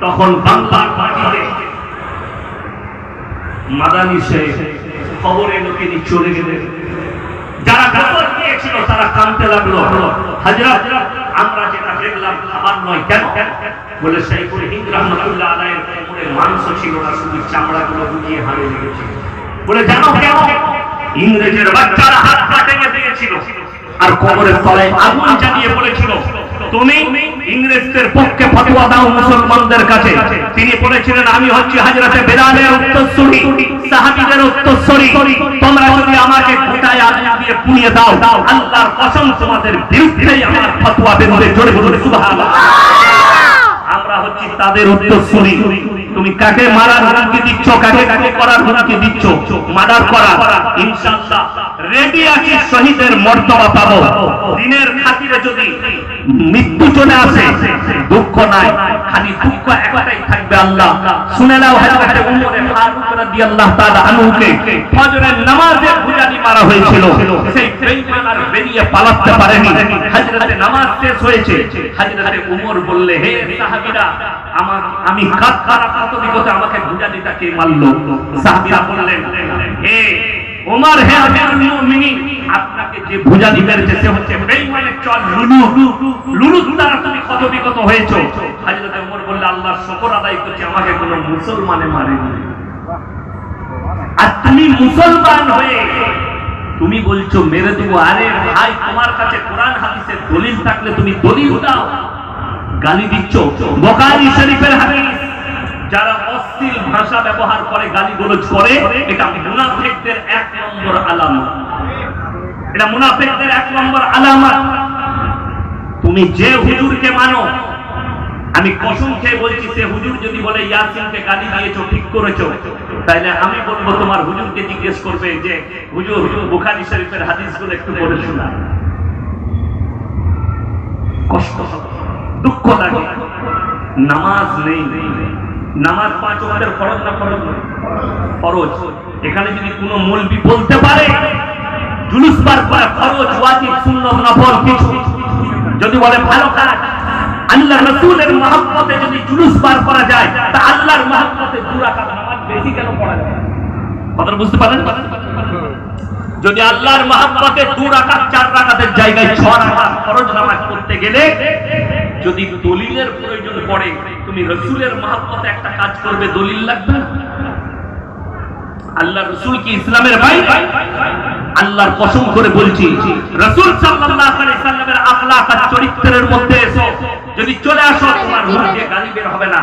তখন বাংলার মাটিতে মাদানী শেখ খবরে লোকে চলে গেলেন। যারা খবর দিয়েছিল তারা কাঁদতে লাগলো, হযরত আমরা যেটা দেখলাম খাবার নয়। কেন? বলে শাইখুল হিন্দ রাহমাতুল্লাহ আলাইহির কোমরে মাংস ছিল না, শুধু চামড়াগুলো গুটিয়ে হাড়ে লেগেছিল। বলে জানো কেন? ইংরেজের বাচ্চারা হাত পা টেনে দিয়েছিল আর কবরের তলায় আগুন জ্বালিয়ে বলেছিল তুমি ইংরেজদের পক্ষে ফতোয়া দাও মুসলমানদের কাছে। তিনি বলেছিলেন আমি হচ্ছি হযরতে বেলালের উত্তরসূরি, সাহাবীদের উত্তরসূরি, তোমরা যদি আমাকে গোটায় আগুন দিয়ে পুড়িয়ে দাও আল্লাহর কসম তোমাদের বিরুদ্ধেই আমার ফতোয়া বেরোবে। জোরে বলুন সুবহানাল্লাহ। আমরা হচ্ছি তাদের উত্তরসূরি। তুমি কাকে মারার হুমকি দিচ্ছ, কাকে কাকে করার হুমকি দিচ্ছ, মার্ডার করা ইনশাআল্লাহ রেডি আছি, শহীদের মর্তবা পাবো। দিনের খাতিরে যদি মৃত্যু চলে আসে দুঃখ নাই, খালি দুঃখ একটাই থাকবে আল্লাহ শুনে নাও। হযরত উমর ফারুক রাদিয়াল্লাহু তাআলা আনহুকে ফজরের নামাজে গুজারি মারা হয়েছিল, সেই বেঈমান আর বেরিয়ে পালাতে পারেনি। হযরতে নামাজ শেষ হয়েছে, হযরত উমর বললে হে সাহাবীরা আমি কাতরা কত বিগত আমাকে গুজারিটা কে মারলো? সাহাবীরা বললেন হে ওমর, হে আমিরুল মুমিনিন, আপনাকে যে ভুজানি মেরেছে সে হচ্ছে বেঈমানের চল লুলু দ্বারা তুমি কত বিগত হয়েছো। হযরত ওমর বললেন আল্লাহর শুকর আদায় করছি আমাকে কোনো মুসলমানে মারেনি। আর তুমি মুসলমান হয়ে তুমি বলছো মেরে দেবো। আরে ভাই, তোমার কাছে কোরআন হাদিসের দলিল থাকলে তুমি দলিল দাও, গালি দিচ্ছ। বুখারী শরীফের হাদিস, যারা অশ্লীল ভাষা ব্যবহার করে, গালিগালাজ করে, এটা মুনাফিকদের এক নম্বর আলামত। এটা মুনাফিকদের এক নম্বর আলামত। তুমি যে হুজুরকে মানো, আমি কসম খেয়ে বলছি, সে হুজুর যদি বলে ইয়াসিনকে গালি দিয়েছো ঠিক করেছো, তাইলে আমি বলবো তোমার হুজুরকে জিজ্ঞেস করবে যে হুজুর বুখারী শরীফের হাদিসগুলো একটু পড়ে শোনা। কষ্ট হবে, দুঃখ লাগে। নামাজ নেই, নামাজ 5 ওয়াক্তের ফরজ না ফরজ নয়? ফরজ। এখানে যদি কোনো মৌলবি বলতে পারে জুলুস বার করা ফরজ, ওয়াজিব, সুন্নাত, নফল কিছু যদি বলে ভালো কাজ, আল্লাহর রাসূলের মহব্বতে যদি জুলুস বার করা যায় তা আল্লাহর মহব্বতে 2 রাকাত নামাজ বেশি কেন পড়া যায়? কথা বুঝতে পারেন? যদি আল্লাহর মহব্বতে 2 রাকাত 4 রাকাতের জায়গায় 6 রাকাত ফরজ নামাজ পড়তে গেলে যদি দলিলের প্রয়োজন পড়ে, তুমি রাসূলের মহব্বতে একটা কাজ করবে, দলিল লাগবে না? আল্লাহর রাসূল কি ইসলামের ভাই? আল্লাহর কসম করে বলছি, রাসূল সাল্লাল্লাহু আলাইহি সাল্লামের আখলাক আর চরিত্রের মধ্যে এসো, যদি চলে আসো তোমার মুখ দিয়ে গালি বের হবে না।